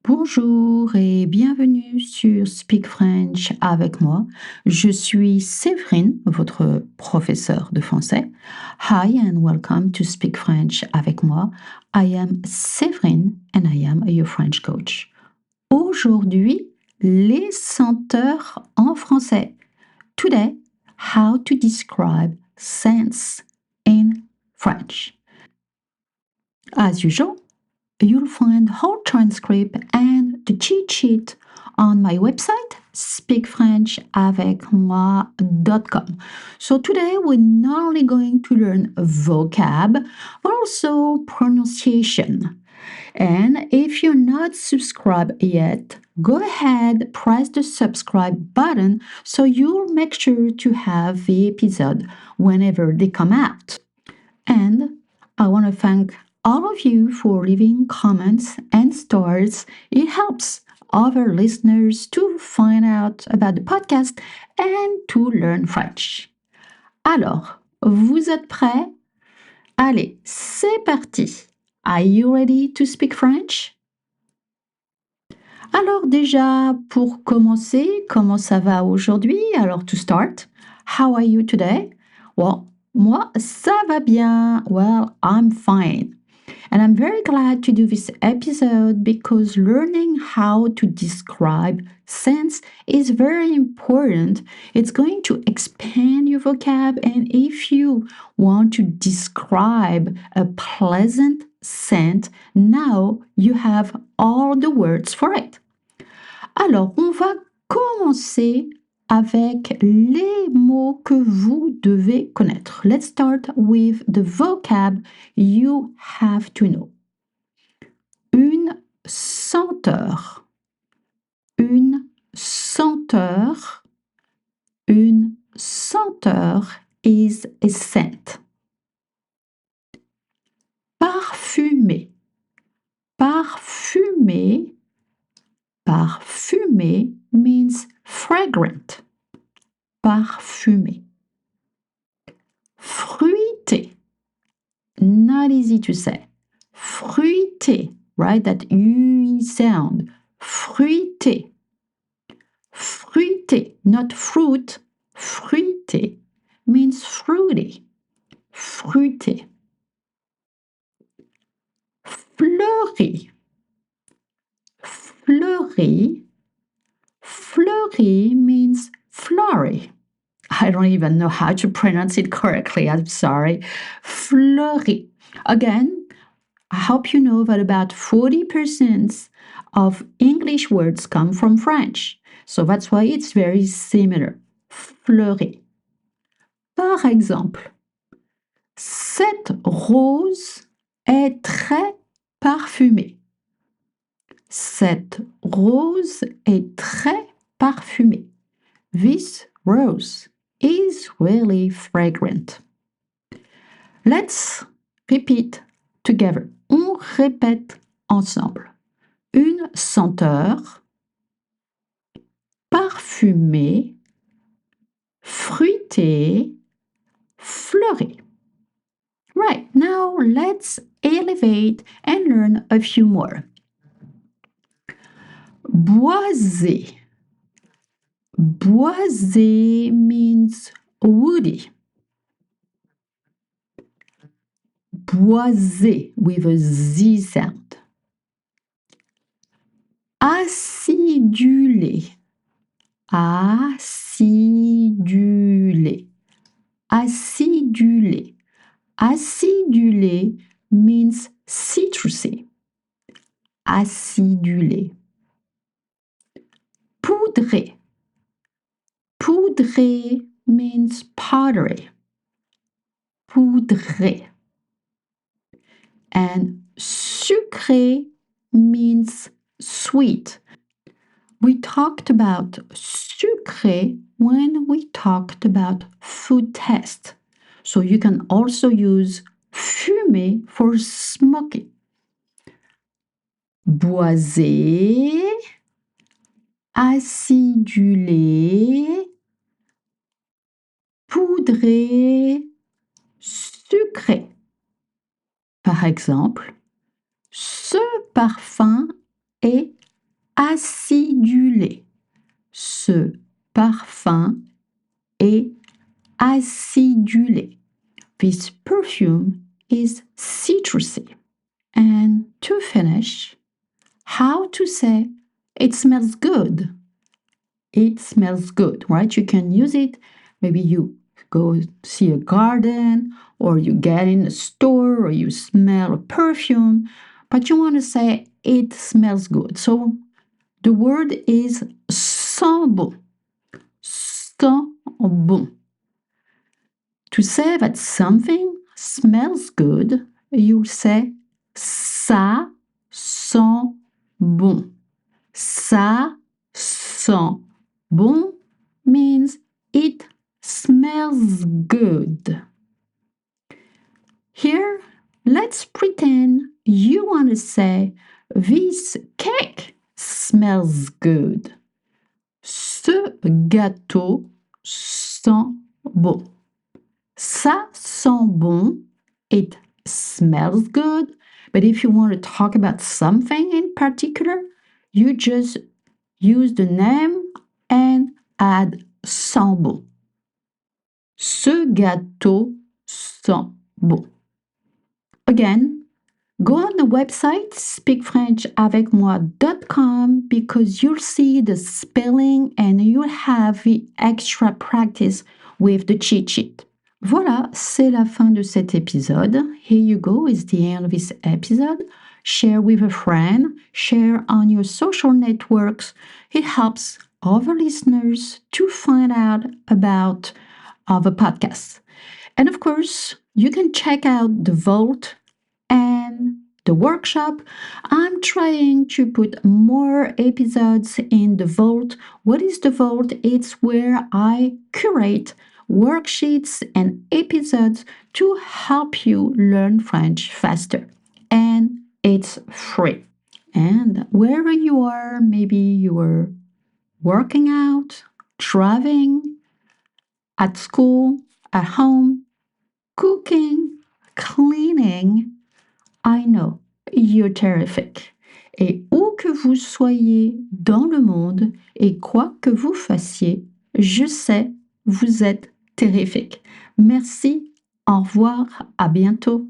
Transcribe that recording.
Bonjour et bienvenue sur Speak French avec moi. Je suis Séverine, votre professeure de français. Hi and welcome to Speak French avec moi. I am Séverine and I am your French coach. Aujourd'hui, les senteurs en français. Today, how to describe scents in French. As usual, you'll find whole transcript and the cheat sheet on my website, speakfrenchavaicmoi.com. So today we're not only going to learn vocab, but also pronunciation. And if you're not subscribed yet, go ahead, press the subscribe button so you'll make sure to have the episode whenever they come out. And I want to thank all of you for leaving comments and stars. It helps other listeners to find out about the podcast and to learn French. Alors, vous êtes prêts? Allez, c'est parti! Are you ready to speak French? Alors déjà, pour commencer, comment ça va aujourd'hui? Alors, to start, how are you today? Well, moi, ça va bien. Well, I'm fine. And I'm very glad to do this episode because learning how to describe scents is very important. It's going to expand your vocab, and if you want to describe a pleasant scent, now you have all the words for it. Alors, on va commencer avec les mots que vous devez connaître. Let's start with the vocab you have to know. Une senteur. Une senteur. Une senteur is a scent. Parfumé. Parfumé. Parfumé means fragrant. Parfumé. Fruité. Not easy to say. Fruité, right? That U sound. Fruité. Fruité, not fruit. Fruité means fruity. Fruité. Fleuri. Fleuri. Fleuri means flowery. I don't even know how to pronounce it correctly. I'm sorry. Fleuri. Again, I hope you know that about 40% of English words come from French. So that's why it's very similar. Fleuri. Par exemple, cette rose est très parfumée. Cette rose est très parfumée. This rose is really fragrant. Let's repeat together. On répète ensemble. Une senteur parfumée, fruitée, fleurie. Right, now let's elevate and learn a few more. Boisé. Boisé means woody. Boisé with a Z sound. Acidulé. Acidulé. Acidulé. Acidulé means citrusy. Acidulé. Poudré. Poudré means powdery. Poudré. And sucré means sweet. We talked about sucré when we talked about food test. So you can also use fumé for smoky. Boisé, acidulé, poudré, sucré. Par exemple, ce parfum est acidulé. Ce parfum est acidulé. This perfume is citrusy. And to finish, how to say it smells good. It smells good, right? You can use it. Maybe you go see a garden or you get in a store or you smell a perfume, but you want to say it smells good. So the word is sent bon. Sent bon. To say that something smells good, you say ça sent bon. Ça sent bon means it smells good. Here, let's pretend you want to say this cake smells good. Ce gâteau sent bon. Ça sent bon. It smells good. But if you want to talk about something in particular, you just use the name and add sent bon. Ce gâteau sent bon. Again, go on the website speakfrenchavecmoi.com because you'll see the spelling and you'll have the extra practice with the cheat sheet. Voilà, c'est la fin de cet épisode. Here you go, it's the end of this episode. Share with a friend, share on your social networks. It helps other listeners to find out about the podcast. And of course, you can check out the Vault and the workshop. I'm trying to put more episodes in the Vault. What is the Vault? It's where I curate worksheets and episodes to help you learn French faster. And it's free. And wherever you are, maybe you are working out, driving, at school, at home, cooking, cleaning, I know you're terrific. Et où que vous soyez dans le monde et quoi que vous fassiez, je sais, vous êtes terrifique. Merci, au revoir, à bientôt.